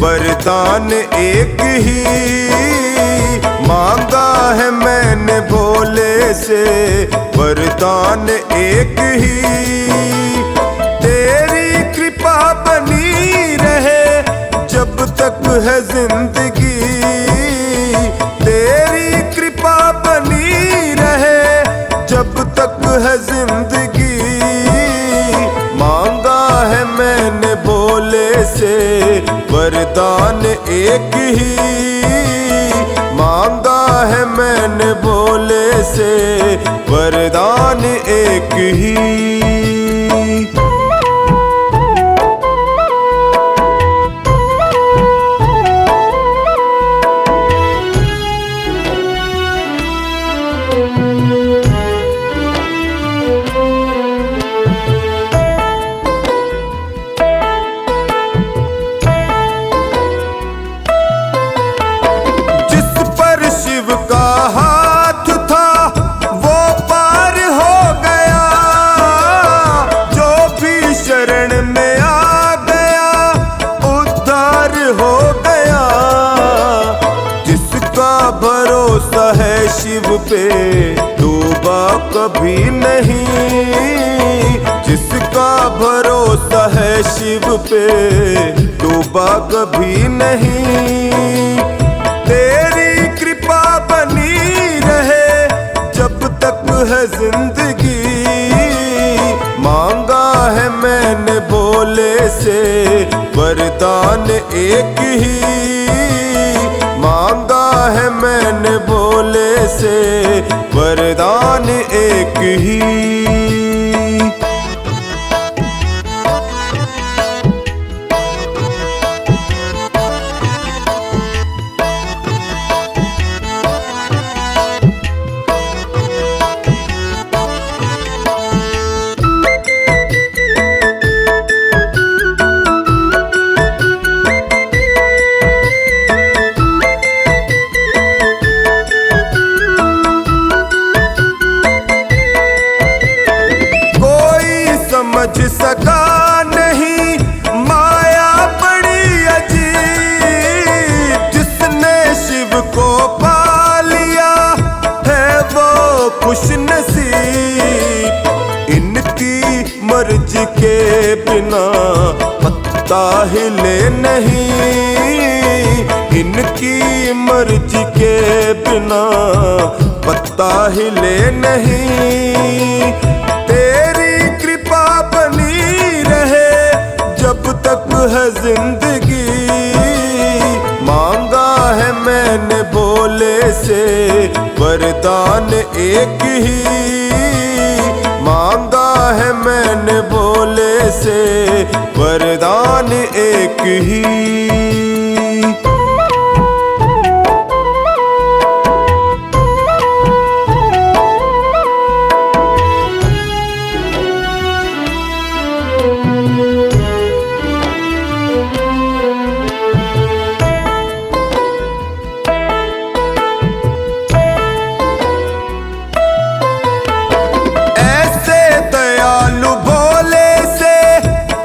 वरदान एक ही मांगा है मैंने भोले से, वरदान एक ही। तेरी कृपा बनी रहे जब तक है जिंदगी, तेरी कृपा बनी रहे जब तक है जिंदगी। मांगा है मैंने भोले से, वरदान एक ही मांगा है मैंने भोले से, वरदान एक ही। भरोसा है शिव पे डूबा कभी नहीं, जिसका भरोसा है शिव पे डूबा कभी नहीं। तेरी कृपा बनी रहे जब तक है जिंदगी। मांगा है मैंने भोले से, वरदान एक ही मांगा है मैंने भोले से, वरदान एक ही। समझ सका नहीं माया बड़ी अजीब, जिसने शिव को पा लिया है वो खुश नसीब। इनकी मर्जी के बिना पत्ता हिले नहीं, इनकी मर्जी के बिना पत्ता हिले नहीं। तेरी कृपा बनी रहे जब तक है जिंदगी। मांगा है मैंने भोले से, वरदान एक ही मांगा है मैंने भोले से, वरदान एक ही।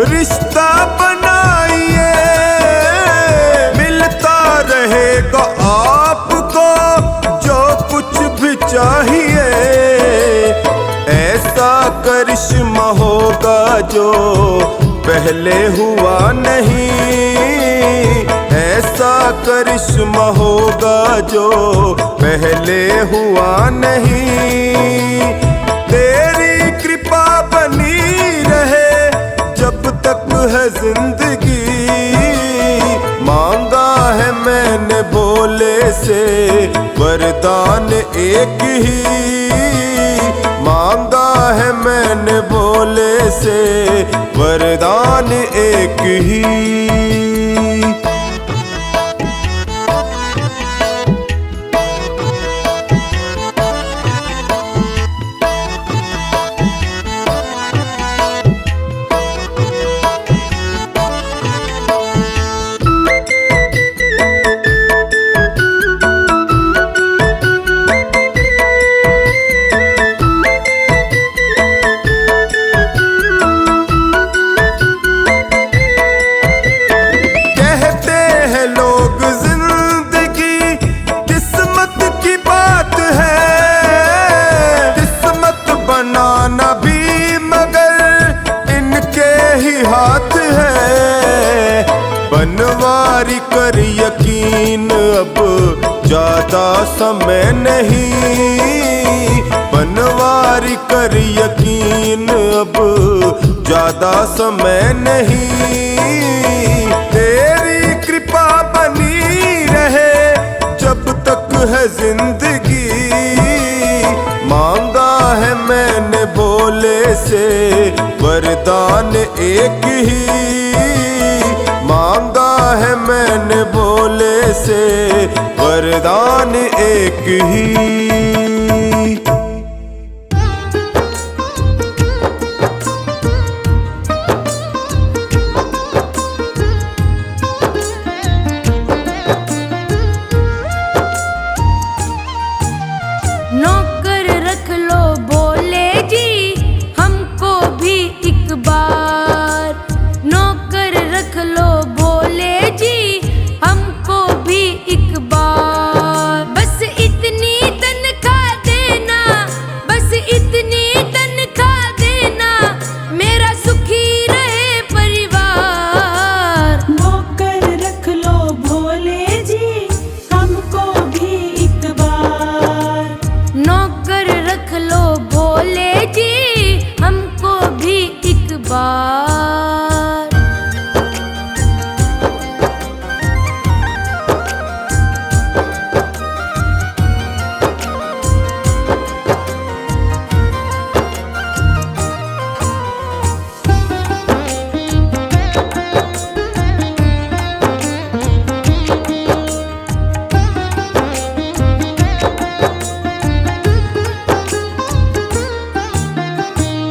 रिश्ता बनाइए मिलता रहेगा आपको जो कुछ भी चाहिए। ऐसा करिश्मा होगा जो पहले हुआ नहीं, ऐसा करिश्मा होगा जो पहले हुआ नहीं। तेरी कृपा बनी रहे जब तक है जिंदगी। मांगा है मैंने भोले से, वरदान एक ही मांगा है मैंने भोले से, वरदान एक ही। बनवारी कर यकीन, अब ज्यादा समय नहीं। बनवारी कर यकीन, अब ज्यादा समय नहीं। तेरी कृपा बनी रहे जब तक है जिंदगी। मांगा है मैंने भोले से वरदान एक ही। मांगा है मैंने भोले से वरदान एक ही। नौकर रख लो भोले जी हमको भी एक बार। नौकर रख लो भोले जी हमको भी एक बार। बस इतनी तनख्वाह देना, बस इतनी तनख्वाह देना, मेरा सुखी रहे परिवार। नौकर रख लो भोले जी हमको भी एक बार। नौकर रख लो भोले जी हमको भी एक बार।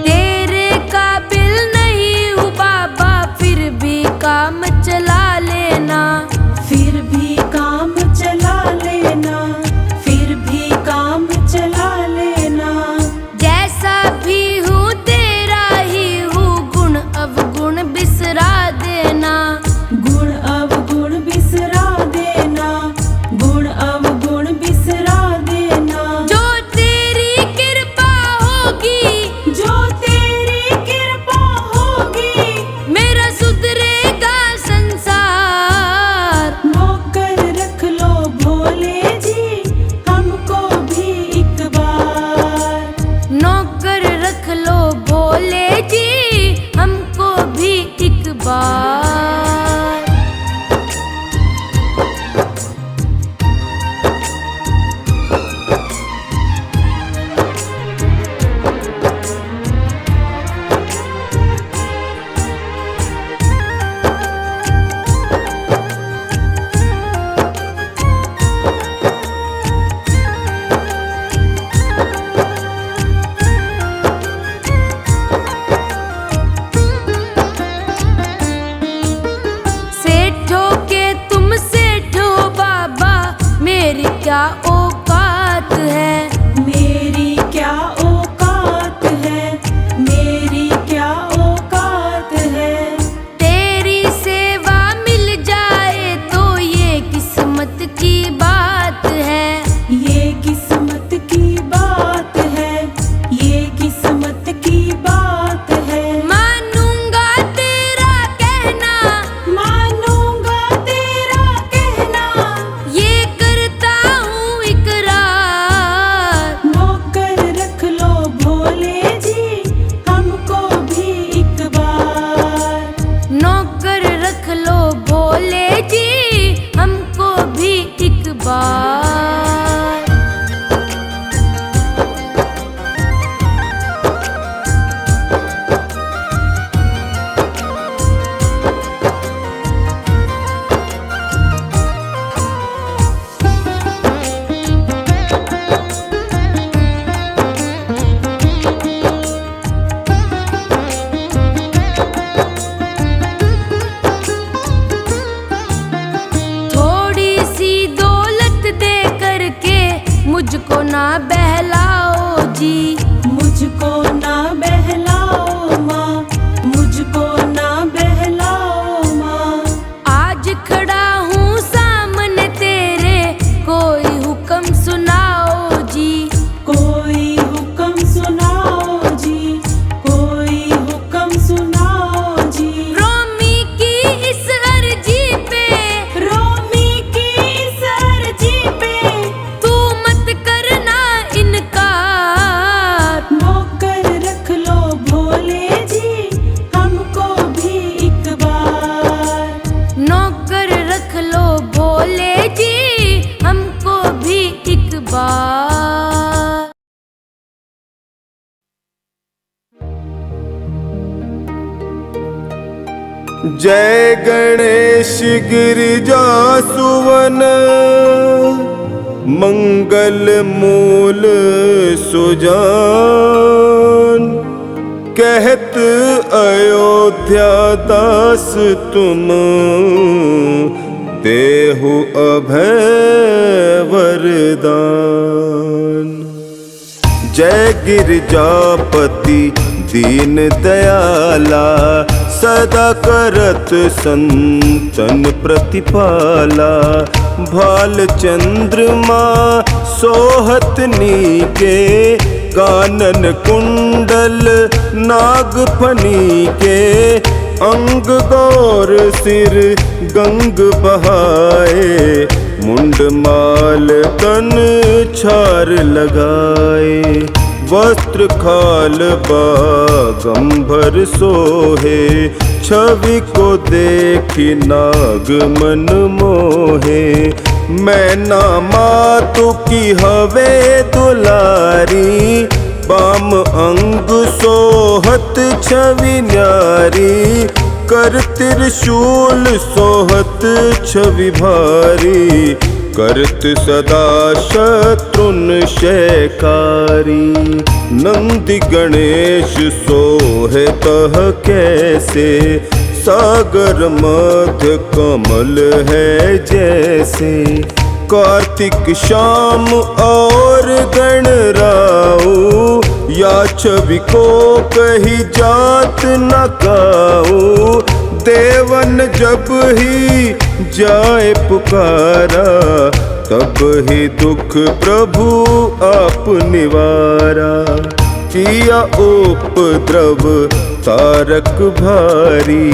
तेरे काबिल नहीं हूँ बाबा, फिर भी काम चला लेना। फिर भी काम चला लेना, फिर भी काम चला लेना। जैसा भी हूँ तेरा ही हूँ, गुण अवगुण बिसरा देना। गुण अवगुण बिसरा देना, गुण अवगुण बिसरा देना। जो तेरी कृपा होगी, जो तेरी कृपा होगी, मेरा सुधरेगा संसार। नौकर रख लो भोले जी हमको भी एक बार। नौकर रख लो भोले जी हमको भी एक बार। सेठों के तुम सेठो बाबा, मेरी क्या औकात है। मेरी क्या औकात है, मेरी क्या औकात है। तेरी सेवा मिल जाए तो ये किस्मत की बात है। ये किस्मत की बात है, ये किस्मत की बात है। मानूंगा तेरा कहना, मानूंगा तेरा कहना, ये करता हूँ इकरार। नौकर रख लो भोले जी हमको भी एक बार। नौकर रख लो भोले जी हमको भी एक बार। थोड़ी सी दौलत दे करके मुझको ना बहलाओ जी। मुझको ना बहलाओ माँ, मुझको ना बहलाओ माँ। आज खड़ा हूँ सामने तेरे, कोई हुक्म सुनाओ जी। कोई हुक्म सुनाओ जी, कोई हुक्म सुनाओ जी। रोमी की इस अर्जी पे, जय गणेश गिरिजा सुवन, मंगल मूल सुजान। कहत अयोध्या दास तुम, देहु अभय वरदान। जय गिरिजापति दीन दयाला, सदा करत संतन प्रतिपाला। भाल चंद्रमा सोहत नीके, कानन कुंडल नागफनी के। अंग गौर सिर गंग बहाए, मुंड माल तन छार लगाए। वस्त्र खाल बागंबर सोहे, छवि को देखी नाग मन मोहे। मैना मातु की हवे दुलारी, बाम अंग सोहत छवि न्यारी। कर त्रिशूल सोहत छवि भारी, करत सदा शत्रुन शयकारी। नंदी गणेश सोहे तह कैसे, सागर मध्य कमल है जैसे। कार्तिक शाम और गणराऊ, या छवि को कही जात न काऊ। देवन जब ही जाए पुकारा, तब ही दुख प्रभु आप निवारा। किया उपद्रव तारक भारी,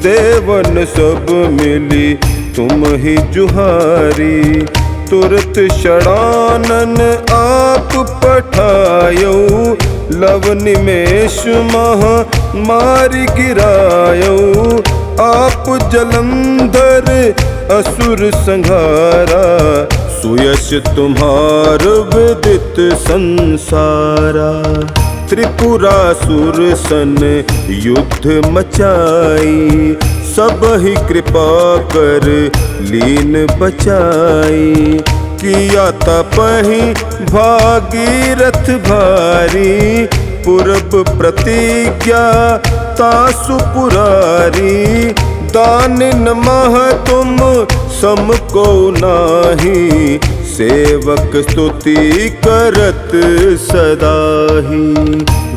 देवन सब मिली तुम ही जुहारी। तुरत षडानन आप पठायो, लव निमेष महा मारि गिरायो। आप जलंधर असुर संहारा, सुयश तुम्हार विदित संसारा। त्रिपुरासुर सन युद्ध मचाई, सब ही कृपा कर लीन बचाई। किया तपहि भागीरथ भारी, पूर्व प्रतिज्ञा तासु पुरारी। दानिन मह तुम सम को नाही, सेवक स्तुति करत सदाही।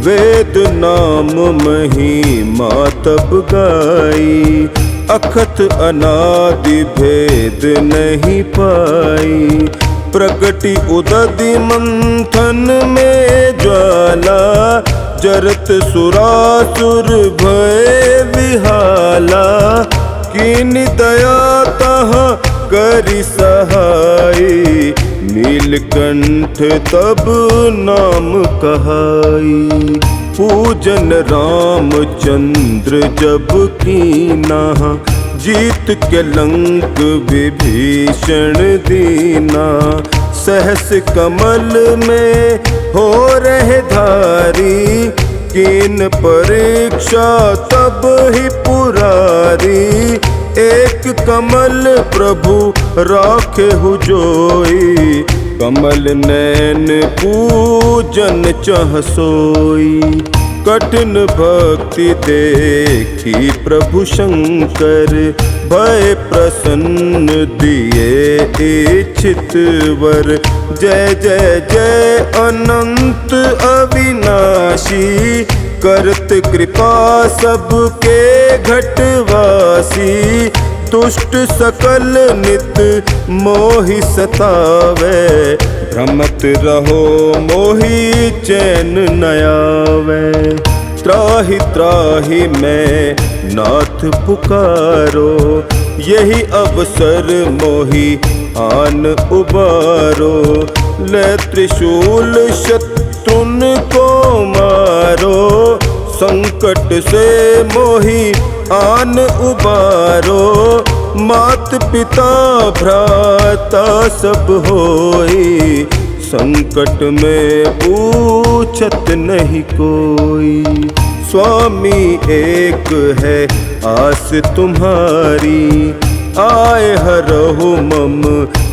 वेद नाम महिमा तब गाई, अखत अनादि भेद नहीं पाई। प्रगति उदधि मंथन में ज्वाला, जरत सुरासुर भय विहाला। कीन दया तहाँ करि सहाई, नीलकंठ तब नाम कहाई। पूजन रामचंद्र जब कीना, जीत के लंक विभीषण दीना। सहस कमल में हो रहे धारी, कीन परीक्षा तब ही पुरारी। एक कमल प्रभु राखे हुजोई, कमल नैन पूजन चह सोई। कठिन भक्ति देखी प्रभु शंकर, भय प्रसन्न दिए इच्छित वर। जय जय जय अनंत अविनाशी, करत कृपा सबके घटवासी। दुष्ट सकल नित मोहि सतावे, भ्रमत रहो मोहि चैन न आवे। त्राहि त्राहि मैं नाथ पुकारो, यही अवसर मोहि आन उबारो। ले त्रिशूल शत्रुन को मारो, संकट से मोहि आन उबारो। मात पिता भ्राता सब होई, संकट में पूछत नहीं कोई। स्वामी एक है आस तुम्हारी। आए हरहु मम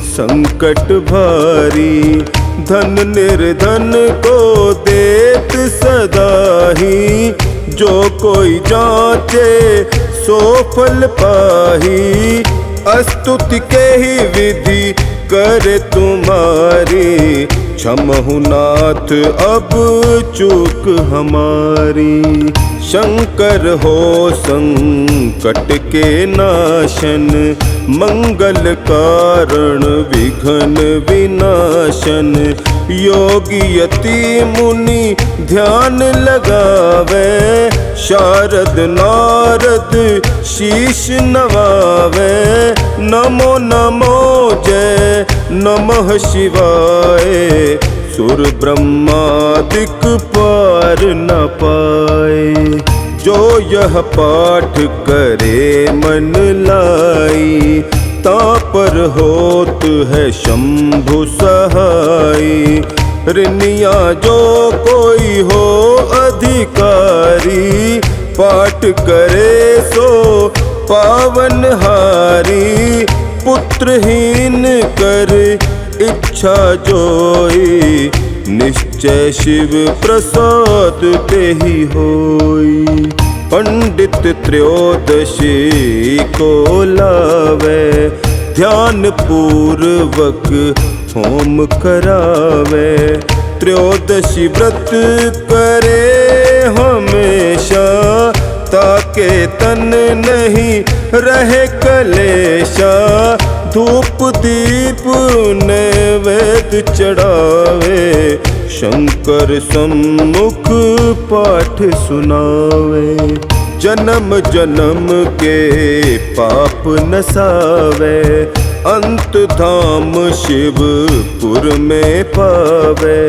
संकट भारी, धन निर्धन को देत सदा ही। जो कोई जांचे सो फल पाही, स्तुति के ही विधि करे तुम्हारी। क्षमहु नाथ अब चूक हमारी। शंकर हो संकट के नाशन, मंगल कारण विघ्न विनाशन। योगी यति मुनि ध्यान लगावे, शारद नारद शीश नवावे। नमो नमो जय नमः शिवाय, सुर ब्रह्मादिक पार न पाए। जो यह पाठ करे मन लाई, तापर होत है शंभु सहाई। ऋनिया जो कोई हो अधिकारी, पाठ करे सो पावन हारी। पुत्रहीन कर इच्छा जोई, निश्चय शिव प्रसाद ते ही होई। पंडित त्रयोदशी को लावे, ध्यान पूर्वक होम करावे। त्रयोदशी व्रत करे हमेशा, ताके तन नहीं रहे कलेशा। धूप दीप नैवेद्य चढ़ावे, शंकर सम्मुख पाठ सुनावे। जन्म जन्म के पाप नसावे, अंत धाम शिवपुर में पावे।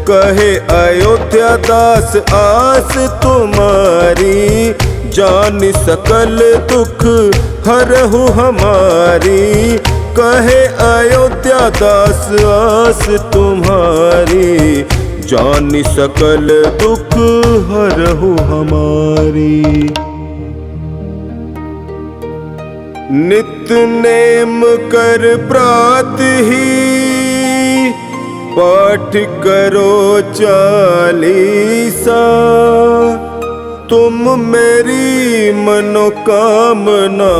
कहे अयोध्या दास आस तुम्हारी, जान सकल दुख हरहु हमारी। कहे अयोध्या दास आस तुम्हारी, जान सकल दुख हरहु हमारी। नित नेम कर प्रात ही, पाठ करो 40। तुम मेरी मनोकामना,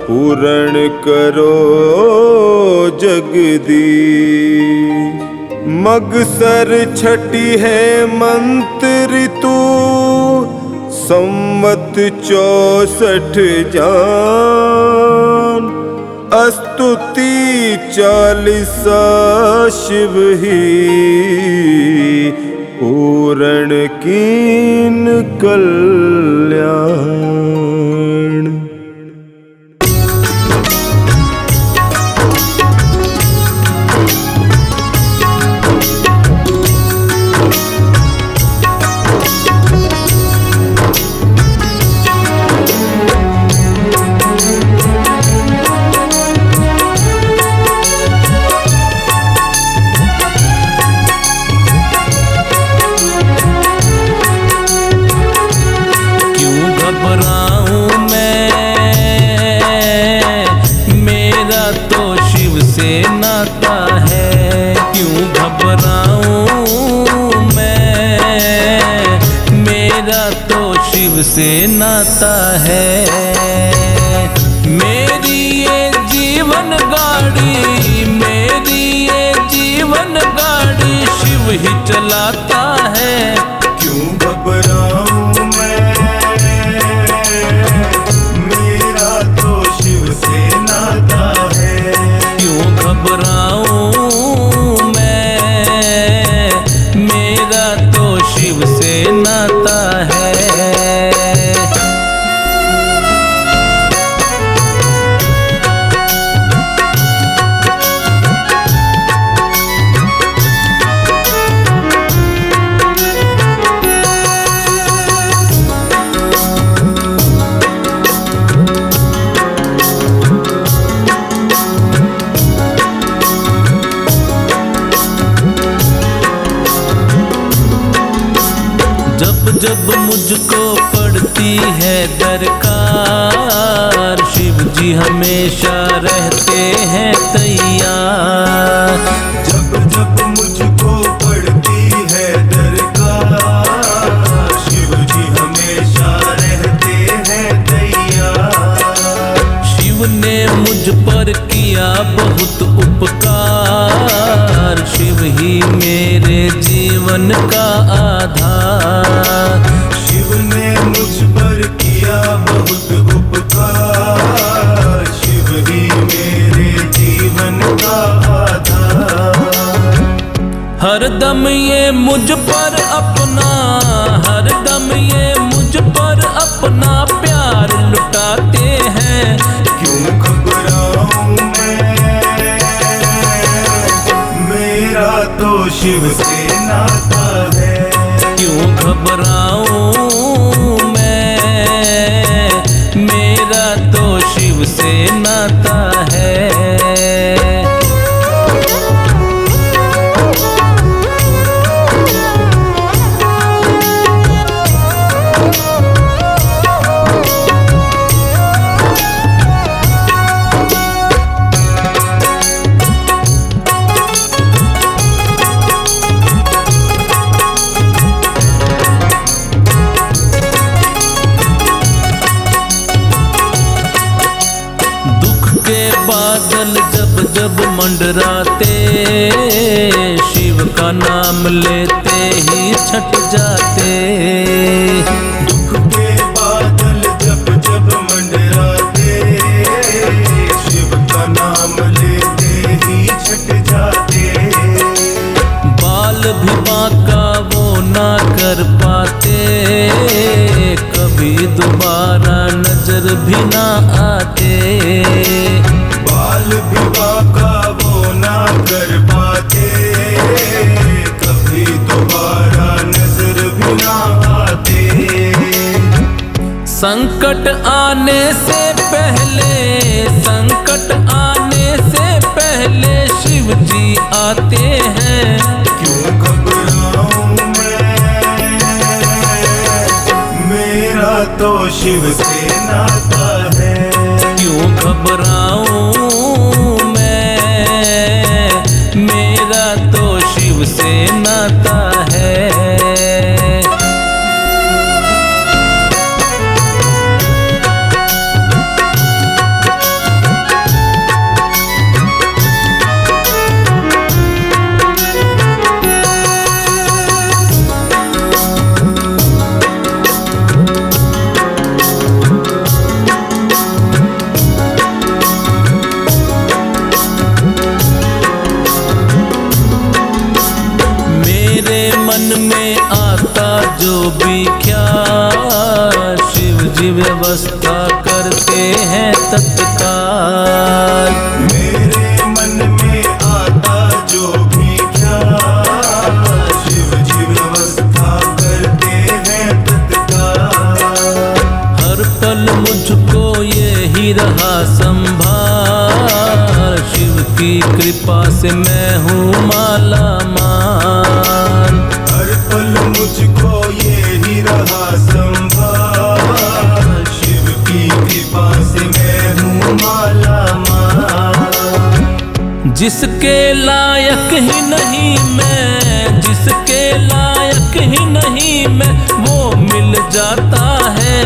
पूर्ण करो जगदीश। मगसर छठी है मंत्र तू, संवत 64 जान। स्तुति 40 शिव ही, पूर्ण कीन कल्याण। नाता है क्यों घबराऊं मैं, मेरा तो शिव से नाता है। मेरी ये जीवन गाड़ी, मेरी ये जीवन गाड़ी शिव ही चलाता है। क्यों घबराऊं मैं, मेरा तो शिव से नाता है। क्यों घबराऊं मैं, मेरा तो शिव से नाता है। जब मुझको पढ़ते पड़ती है दरकार, शिव जी हमेशा रहते हैं तैयार। जब जब मुझको पड़ती है दरकार, शिव जी हमेशा रहते हैं तैयार। शिव ने मुझ पर किया बहुत उपकार, शिव ही मेरे जीवन का आधार। शिव ने मुझ पर किया बहुत उपकार, शिव ही मेरे जीवन का आधार। हरदम ये मुझ पर अपना, हरदम ये मुझ पर अपना प्यार लुटाते हैं। क्यों घबराऊं मैं, मेरा तो शिव से नाता है। क्यों घबराऊं मैं, मेरा तो शिव से नाता है। बादल जब जब मंडराते, शिव का नाम लेते ही छट जाते। दुख के बादल जब जब मंडराते, शिव का नाम लेते ही छट जाते। बाल भी बांका वो ना कर पाते, कभी दोबारा नजर भी ना आते। बाल भी बांका वो ना कर पाते, कभी दोबारा नजर भी ना आते। संकट आने से पहले, संकट आने से पहले शिव जी आते हैं। क्यों घबराऊं मैं, मेरा तो शिव से नाता है। क्यों घबराऊं मैं, मेरा तो शिव से नाता है। मन में आता जो भी ख्याल, शिव जी व्यवस्था करते हैं तत्काल। मेरे मन में आता जो भी ख्याल, शिव जी व्यवस्था करते हैं तत्काल। हर पल मुझको ये ही रहा संभाल, शिव की कृपा से मैं हूँ माला माल। हर पल मुझको ये ही रहा संभाल, शिव की कृपा से मैं हूँ माला माल। जिसके लायक ही नहीं मैं, जिसके लायक ही नहीं मैं, वो मिल जाता है।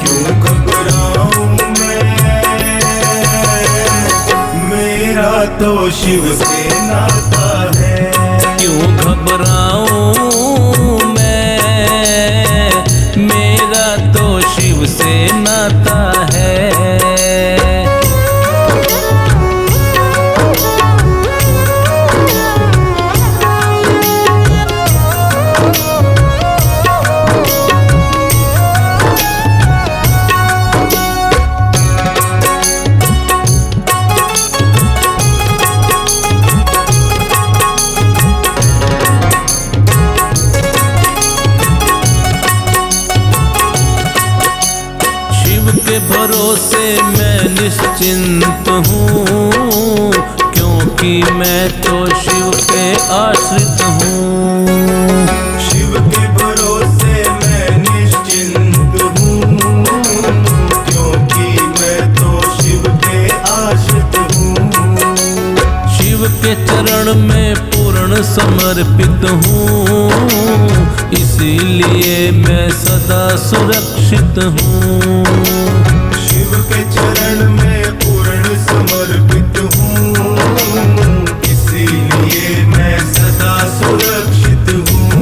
क्यों घबराऊं मैं, मेरा तो शिव से नाता है। क्यों घबराऊं मैं, मेरा तो शिव से नाता है। भरोसे मैं निश्चिंत हूँ, क्योंकि मैं तो शिव पे आश्रित हूँ। शिव के भरोसे मैं निश्चिंत हूँ, में पूर्ण समर्पित हूँ, इसीलिए मैं सदा सुरक्षित हूँ। शिव के चरण में पूर्ण समर्पित हूँ, इसीलिए मैं सदा सुरक्षित हूँ।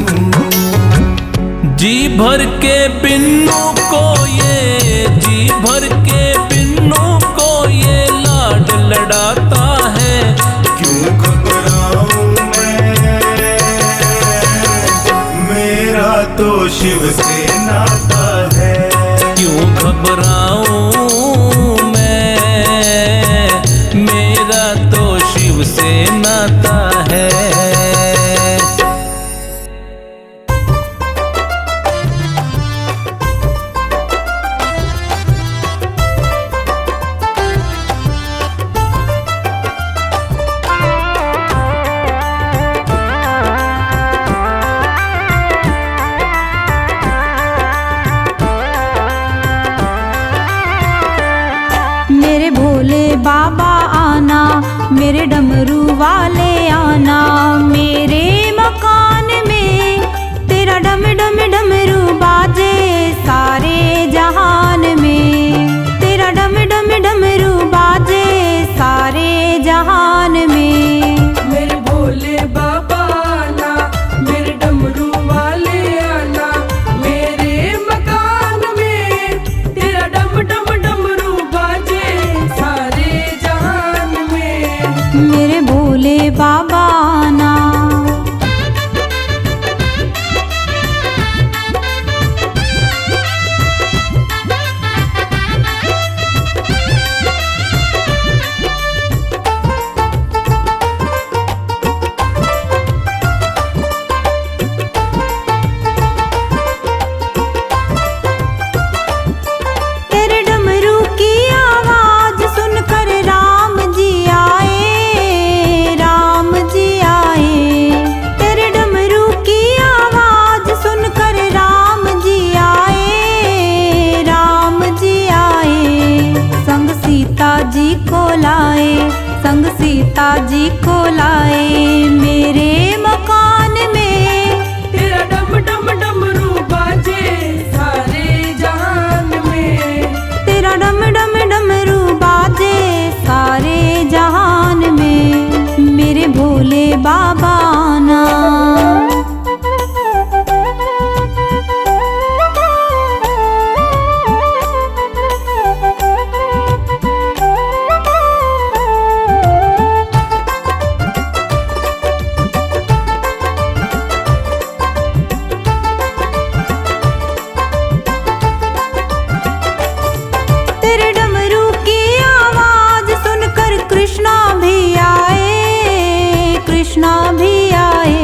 जी भर के पिन्नू को ये, जी भर के पिन्नू को ये लाड लड़ाता है। क्यों घबराऊं मैं, मेरा तो शिव से नाता है। क्यों घबराऊं मैं, मेरा तो शिव से नाता है। मेरे भोले बाबा आना, मेरे डमरू वाले आना, मेरे मकान में तेरा डम डम डमरू बाजे सारे जहान में, तेरा डम डम डमरू बाजे सारे जहान में। मेरे भोले बाबा आना, मेरे डमरू वाले आना, मेरे मकान में तेरा डम डम डमरू बाजे सारे जहान में। मेरे भोले बाबा आना। तेरे डमरू की आवाज सुनकर राम जी आए, राम जी आए। तेरे डमरू की आवाज सुनकर राम जी आए, राम जी आए। संग सीता जी को लाए, संग सीता जी को लाए, मेरे मकान में तेरा डम डम डमरू बाजे सारे जहान में। तेरा डम डम डमरू बाजे सारे जहान में। मेरे भोले बाबा आना। तेरे डमरू की आवाज सुनकर कृष्णा भी आए, कृष्णा भी आए।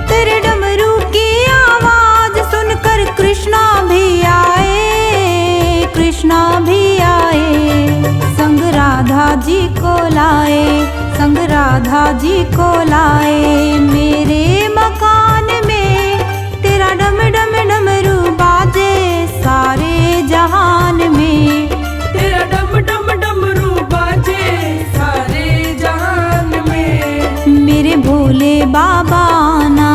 तेरे डमरू की आवाज सुनकर कृष्णा भी आए, कृष्णा भी आए। संग राधा जी को लाए, संग राधा जी को लाए, मेरे मकान में तेरा डम डम डमरू बाजे सारे जहान में। तेरा डम डम डमरू बाजे सारे जहान में। मेरे भोले बाबा आना।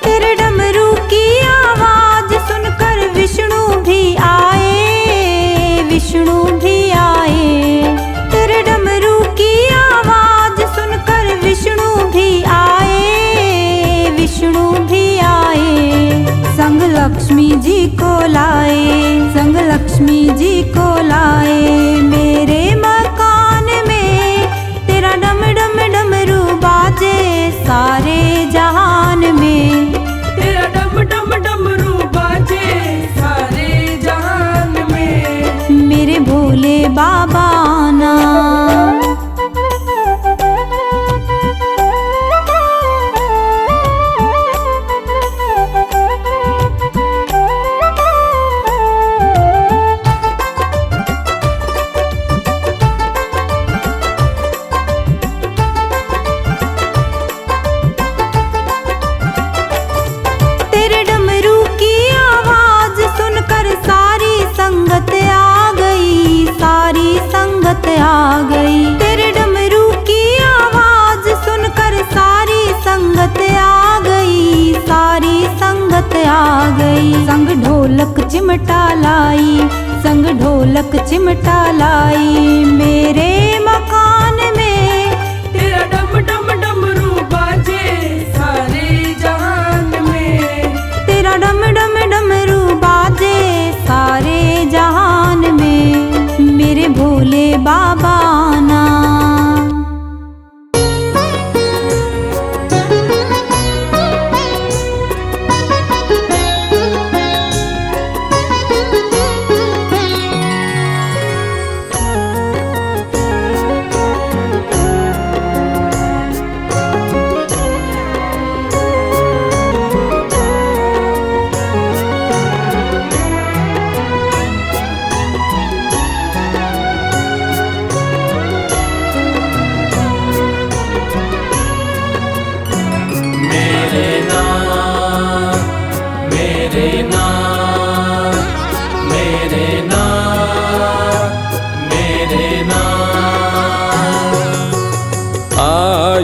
तेरे डमरू की आवाज सुनकर विष्णु भी आए, विष्णु भी आए। तेरे डमरू की आवाज सुनकर विष्णु भी आए, विष्णु भी आए। संग लक्ष्मी जी को लाए, संग लक्ष्मी जी को लाए, मेरे मकान में तेरा डम डम डमरू बाजे सारे जहान में। तेरा डम डम डमरू बाजे सारे जहान में। मेरे भोले बाबा आना। चिमटा लाई, संग ढोलक चिमटा लाई। मेरे मकान में तेरा डम डम डमरू बाजे सारे जहान में। तेरा डम डम डमरू बाजे सारे जहान में, मेरे भोले बाबा आना।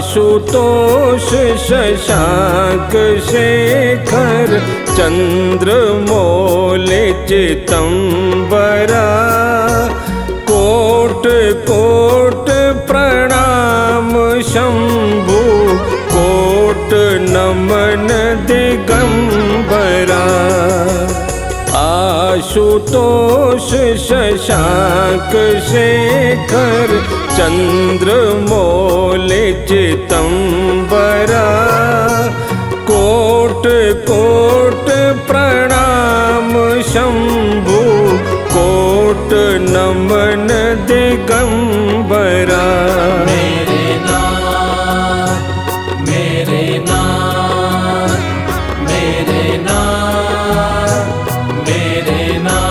आशुतोष शशांक शेखर चंद्रमौल चितंबरा, कोट कोट प्रणाम शंभु, कोट नमन दिगंबरा। आशुतोष शशांक शेखर चंद्रमौल चितंबरा, कोट कोट प्रणाम शंभु, कोट नमन दिगंबरा। मेरे नाथ, मेरे नाथ, मेरे नाथ, मेरे नाथ।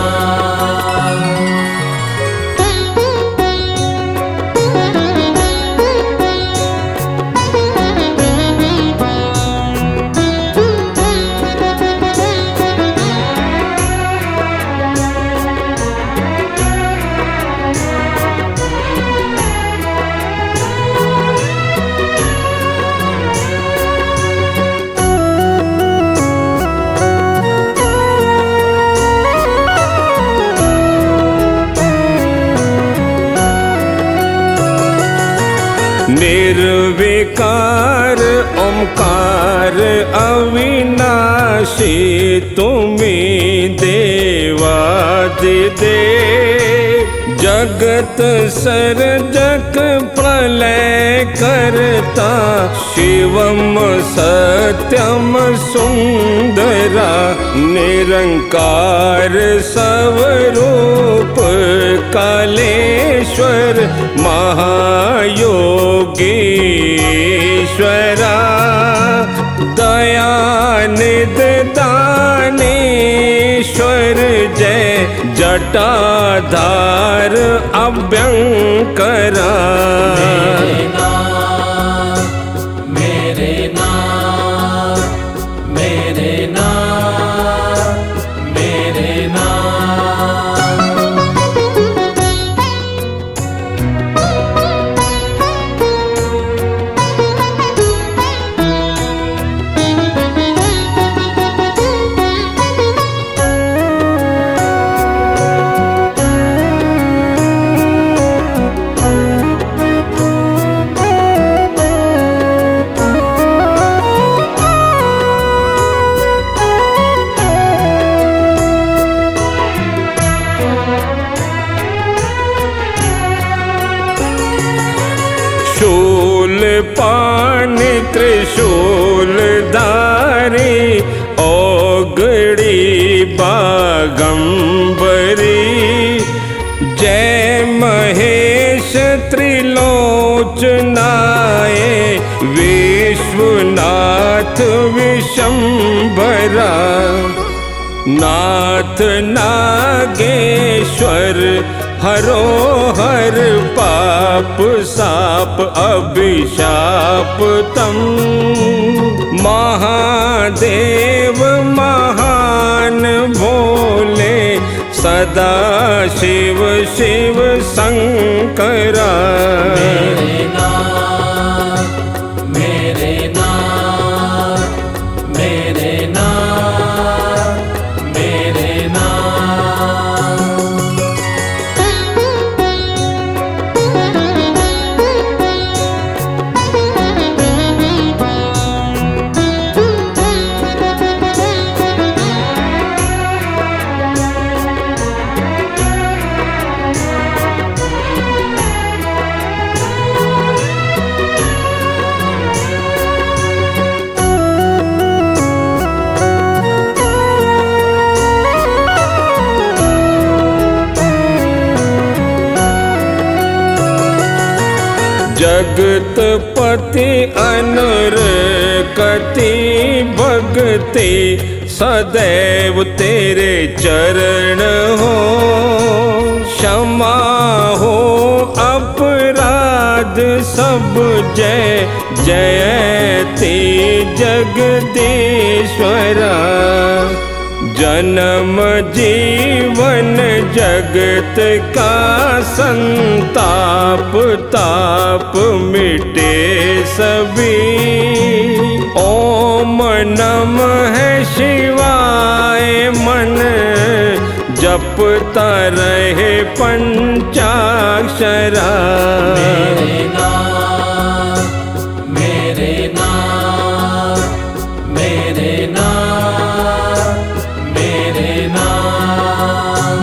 निर्विकार ओंकार अविनाशी, तुम्हें देवादिदेव। जगत सर्जक प्रलय करता, शिवम सत्यम सुंदरा। निरंकार स्वरूप कालेश्वर महायोगीश्वरा। दयानिधि दानेश्वर जय जटाधार अभ्यंकरा। मेरे नाथ, मेरे नाथ, मेरे नाथ, मेरे नाथ। शूल पान त्रिशूल धारी, ओगड़ी बागंबरी। जय महेश त्रिलोचनाय, विश्वनाथ विशंभरा। नाथ नागेश्वर हरो हर पाप साप अभिशाप तम। महादेव महान भोले, सदा शिव शिव शंकरा। मेरे नाथ, मेरे नाथ, मेरे नाथ, मेरे नाथ। जगतपति अनरकति भगति सदैव तेरे चरण हो। क्षमा हो अपराध सब जय जयति जगदीश्वरा। जन्म जीवन जगत का संताप ताप मिटे सभी। ओम नमः शिवाय मन जपता रहे पंचाक्षरा। मेरे नाम मेरे नाम मेरे नाम मेरे नाम।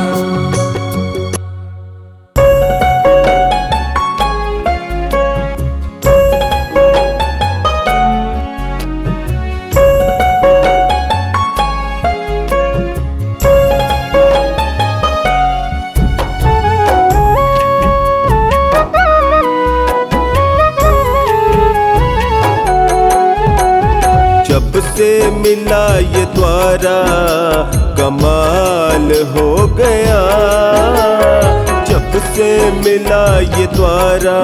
जब से मिला ये द्वारा कमाल हो गया। जब से मिला ये द्वारा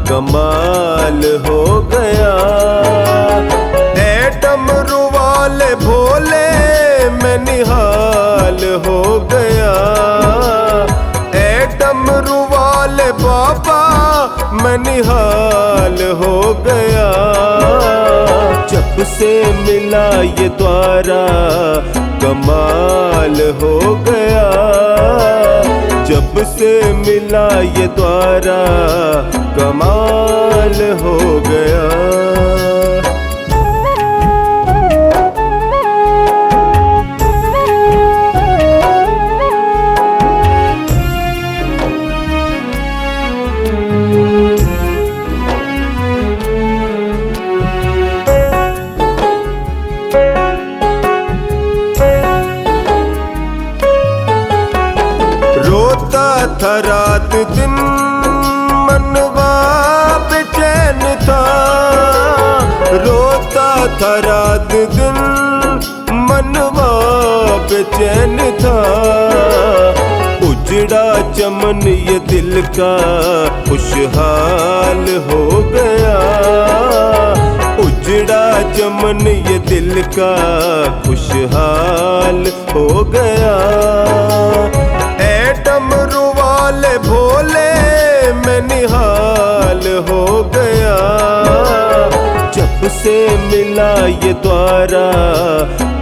कमाल हो गया। डमरू वाले भोले मैं निहाल हो गया। डमरू वाले बाबा मैं निहाल हो गया। जब से मिला ये द्वारा कमाल हो गया। जब से मिला ये द्वारा कमाल हो गया। रोता था रात दिन मनवा बेचैन था। रोता था रात दिन मनवा बेचैन था। उजड़ा चमन ये दिल का खुशहाल हो गया। उजड़ा चमन ये दिल का खुशहाल हो गया। डमरू वाले भोले मैं निहाल हो गया। जब से मिला ये द्वारा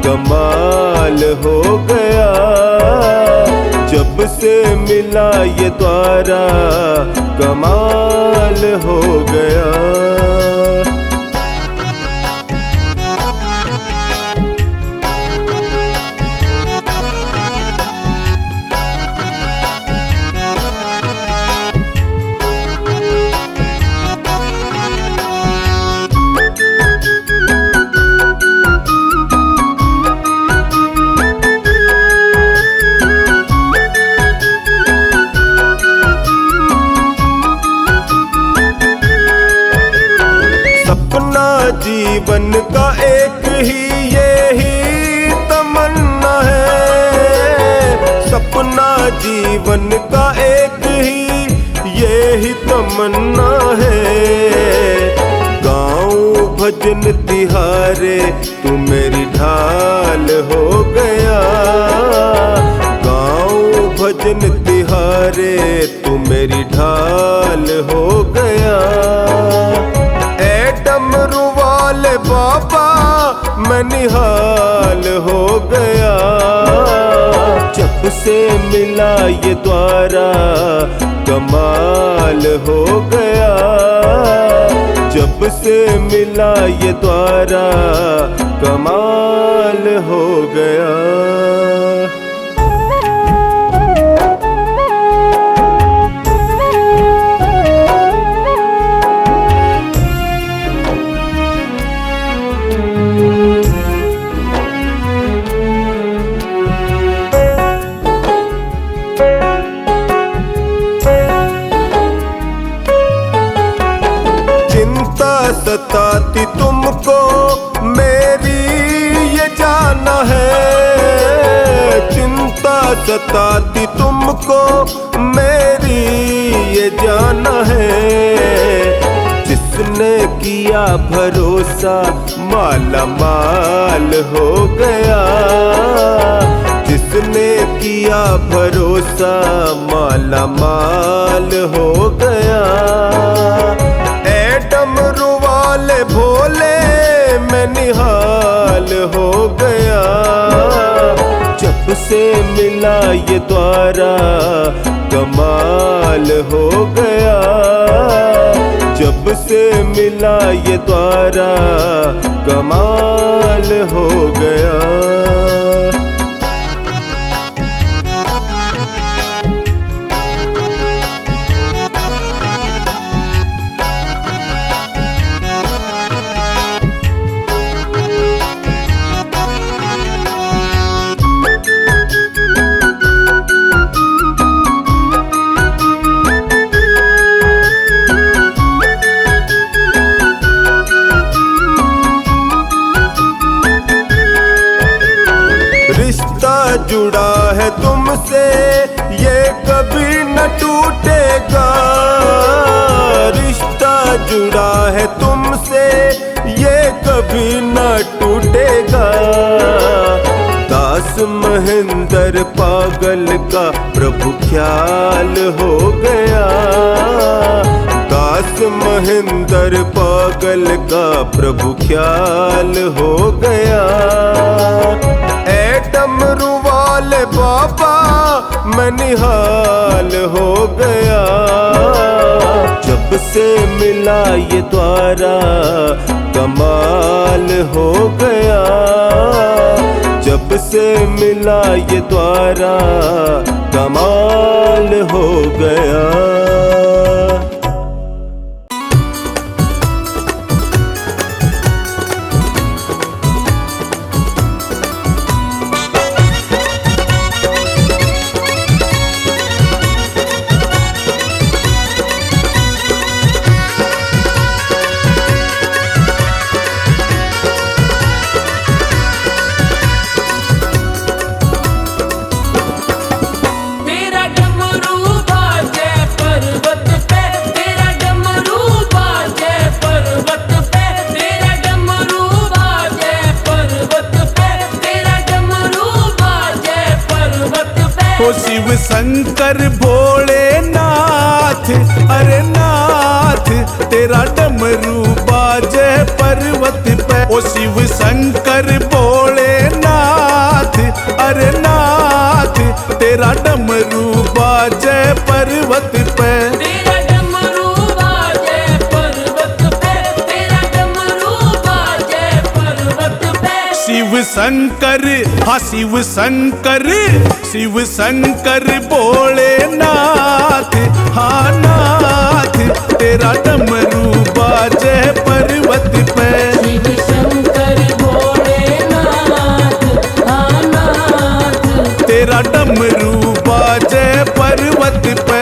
कमाल हो गया। जब से मिला ये द्वारा कमाल हो गया। सपना जीवन का एक ही यही तमन्ना है। सपना जीवन का एक ही यही तमन्ना है। गाँव भजन तिहारे तू मेरी ढाल हो गया। गाँव भजन तिहारे तू मेरी ढाल हो गया। डमरू वाले बाबा मैं निहाल हो गया। जब से मिला ये द्वारा कमाल हो गया। जब से मिला ये द्वारा कमाल हो गया। सताती तुमको मेरी ये जाना है, चिंता सताती तुमको मेरी ये जाना है। जिसने किया भरोसा माला माल हो गया, जिसने किया भरोसा माला माल हो गया। ए डमरू वाले भोले मैं निहाल हो गया, जब से मिला ये द्वारा कमाल हो गया, जब से मिला ये द्वारा कमाल हो गया। रिश्ता जुड़ा है तुमसे ये कभी न टूटेगा, रिश्ता जुड़ा है तुमसे ये कभी न टूटेगा। दास महेंद्र पागल का प्रभु ख्याल हो गया, दास महेंद्र पागल का प्रभु ख्याल हो गया। ए डमरू वाले बाबा मैं निहाल हो गया, जब से मिला ये द्वारा कमाल हो गया, जब से मिला ये द्वारा कमाल हो गया। ओ शिव शंकर भोलेनाथ, अरे नाथ तेरा डमरू बाजे पर्वत पे। ओ शिव शंकर भोलेनाथ, अरे नाथ तेरा डमरू बाजे पर्वत पे। तेरा डमरू बाजे पर्वत पे, तेरा डमरू बाजे पर्वत पे। शिव शंकर, हाँ शिव शंकर, शिव शंकर भोलेनाथ, हाँ नाथ तेरा डमरू बाजे पर्वत पे। शिव शंकर भोलेनाथ, हाँ नाथ तेरा डमरू बाजे पर्वत पे।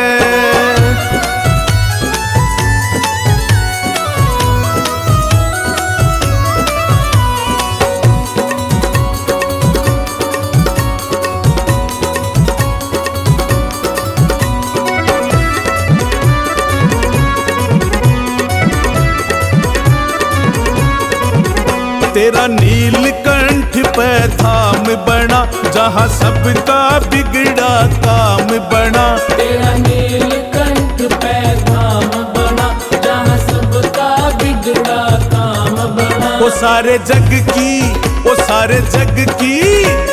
तेरा नीलकंठ पे धाम बना, जहाँ सबका बिगड़ा काम बना। तेरा नीलकंठ पे धाम बना, जहाँ सबका बिगड़ा काम बना। वो सारे जग की, वो सारे जग की,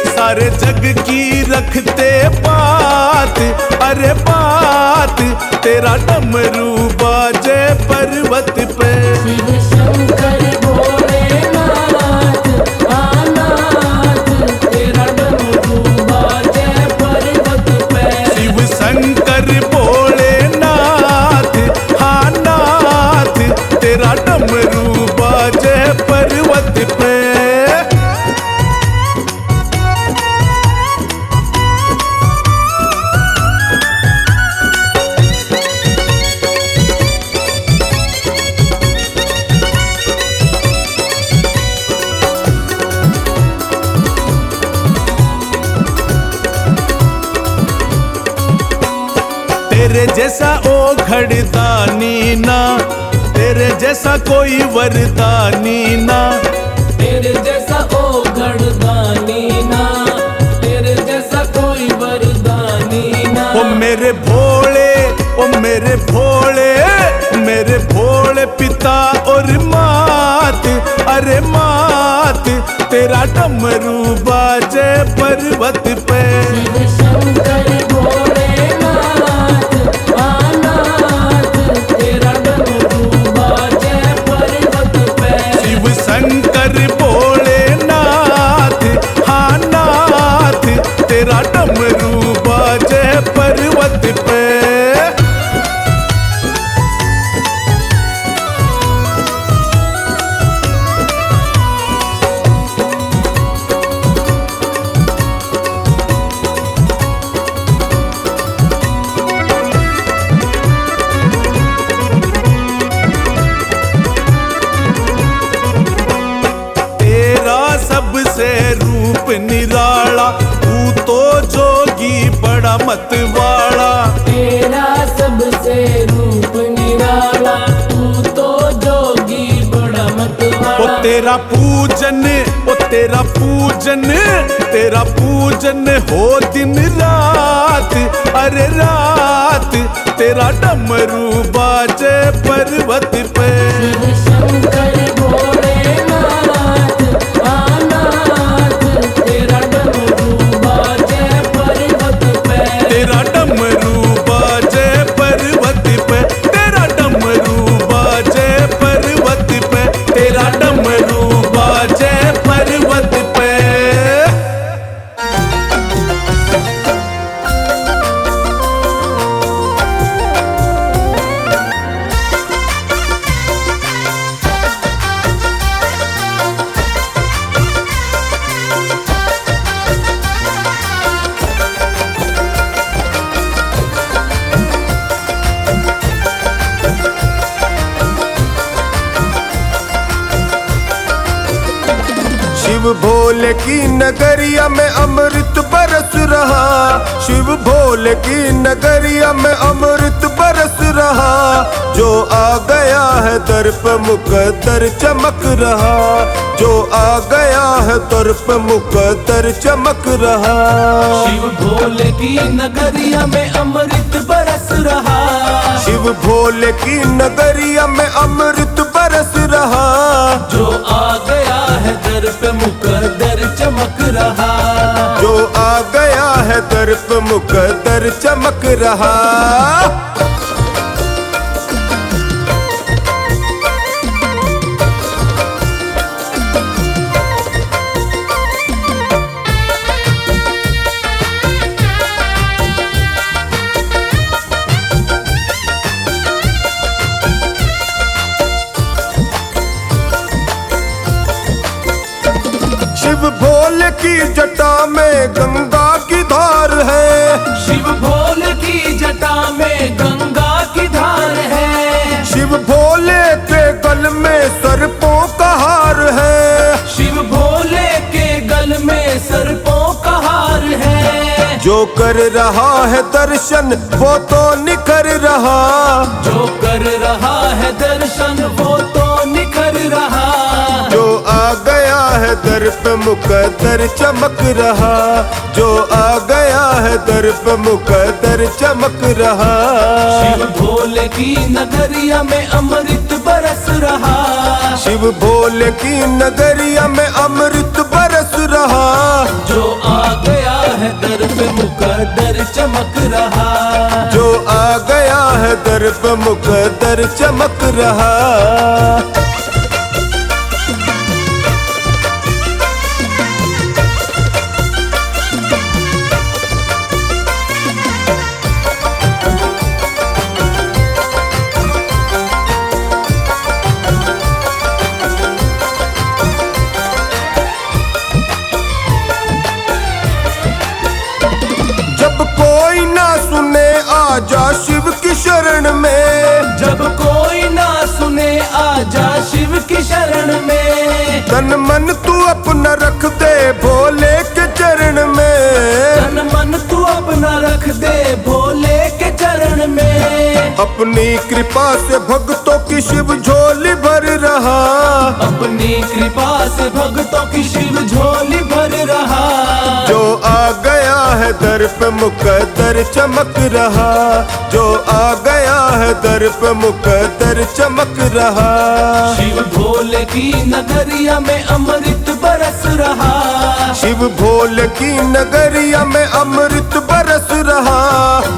सारे जग की रखते बात, अरे बात तेरा डमरू बाजे पर्वत पे। शिव शंकर भोलेनाथ, हाँ नाथ तेरा डमरू बाजे पर्वत पे। शिव शंकर भोलेनाथ, हाँ नाथ तेरा डमरू बाजे पर्वत पे। तेरे जैसा ओ घड़दानी ना, तेरे जैसा कोई वरदानी ना, तेरे जैसा ओ घड़दानी ना, तेरे जैसा कोई वरदानी ना। ओ मेरे भोले, ओ मेरे भोले, मेरे भोले पिता और मात, अरे मात तेरा डमरू बाजे पर्वत पे। शिव शंकर भोलेनाथ आनाथ, तेरा डमरू बाजे पर्वत पे। शिव शंकर भोलेनाथ हाँ नाथ, तेरा डमरू बाजे पर्वत पे। सबसे रूप निराला, तू तो जोगी बड़ा मतवाला। तेरा सबसे रूप निराला, तू तो जोगी बड़ा मतवाला। ओ तेरा पूजन, ओ तेरा पूजन, तेरा पूजन हो दिन रात, अरे रात तेरा डमरू बाजे पर्वत पे। शिव शंकर भोलेनाथ आनाथ, तेरा डमरू बाजे पर्वत पे। तेरा डमरू बाजे पर्वत पे, तेरा डमरू बाजे पर्वत पे, तेरा डमरू बाजे पर्वत पे। शिव भोले की नगरिया में अमृत बरस रहा, शिव भोले की नगरिया में अमृत बरस रहा। जो आ गया है दर पे मुकद्दर चमक रहा, जो आ गया है दर पे मुकद्दर चमक रहा। शिव भोले की नगरिया में अमृत बरस रहा, शिव भोले की नगरिया में अमृत बरस रहा। जो आ गया है दर पे मुकद्दर चमक रहा, जो आ गया है दर पे मुकद्दर चमक रहा। शिव भोले की जटा में गंगा की धार है, शिव भोले की जटा में गंगा की धार है। शिव भोले के गल में सर्पों का हार है, शिव भोले के गल में सर्पों का हार है। जो कर रहा है दर्शन वो तो निखर रहा, जो कर रहा है दर्शन वो तो निखर रहा। जो आ गया है दर पे मुकद्दर चमक रहा, जो आ गया है दर पे मुकद्दर चमक रहा। शिव भोले की नगरिया में अमृत बरस रहा, शिव भोले की नगरिया में अमृत बरस रहा। जो आ गया है दर पे मुकद्दर चमक रहा, जो आ गया है दर पे मुकद्दर चमक रहा। जब कोई ना सुने आजा शिव की शरण में, जब कोई ना सुने आजा शिव की शरण में। तन मन तू अपना रख दे भोले के चरण में, तन मन तू अपना रख दे भोले के चरण में। अपनी कृपा से भक्तों की शिव झोली भर रहा, अपनी कृपा से भक्तों की शिव झोली भर रहा। जो आ गया है दर पे मुकद्दर चमक रहा, जो आ गया है दर पे मुकद्दर चमक रहा। शिव भोले की नगरिया में अमृत बरस रहा, शिव भोले की नगरिया में अमृत बरस रहा।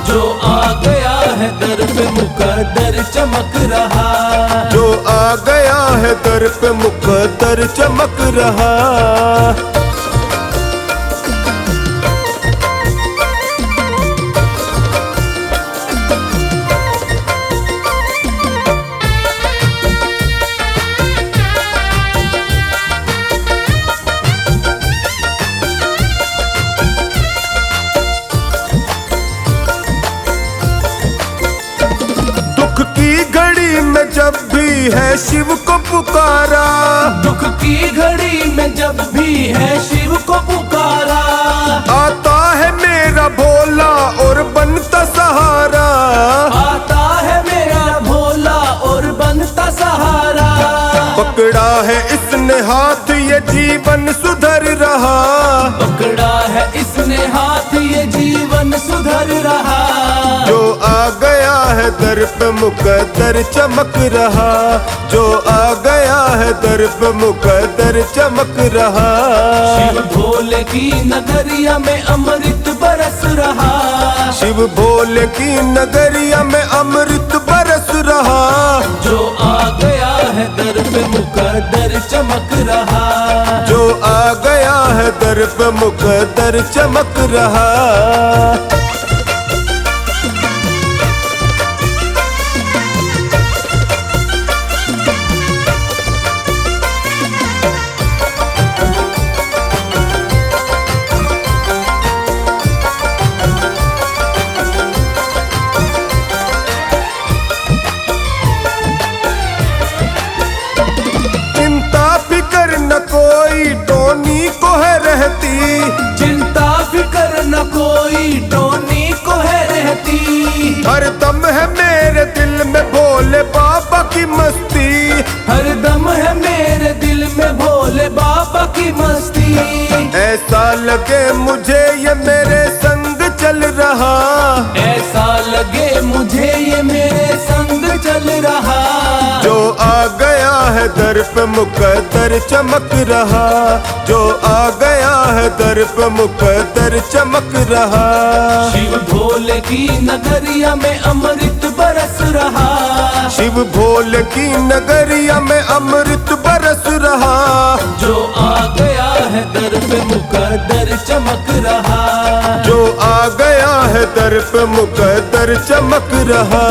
जो आ गया है दर पे मुकद्दर चमक रहा, जो आ गया है दर पे मुकद्दर चमक रहा। दुख की घड़ी में जब भी है शिव को पुकारा, दुख की घड़ी में जब भी है शिव को पुकारा। आता है मेरा भोला और बनता सहारा, आता है मेरा भोला और बनता सहारा। पकड़ा है इसने हाथ ये जीवन सुधर रहा, पकड़ा है इसने हाथ ये जीवन सुधर रहा। जो आ गया है दर पे मुकद्दर चमक रहा, जो आ गया है दर पे मुकद्दर चमक रहा। शिव भोले की नगरिया में अमृत बरस रहा, शिव भोले की नगरिया में अमृत बरस रहा। जो आ गया है दर पे मुकद्दर चमक रहा, जो आ गया है दर पे मुकद्दर चमक रहा। चिंता फिकर न कोई टोनी को है रहती, चिंता फिकर न कोई टोनी को है रहती। हर दम है मेरे दिल में भोले बाबा की मस्ती, हर दम है मेरे दिल में भोले बाबा की मस्ती। ऐसा लगे मुझे ये मेरे संग चल रहा, ऐसा लगे मुझे ये मेरे संग चल रहा। जो आ गया है दर पे मुकद्दर चमक रहा, जो आ गया है दर पे मुकद्दर चमक रहा। शिव भोले की नगरिया में अमृत बरस रहा, शिव भोले की नगरिया में अमृत बरस रहा। जो आ गया है दर पे मुकद्दर चमक रहा, जो आ गया है दर पे मुकद्दर चमक रहा।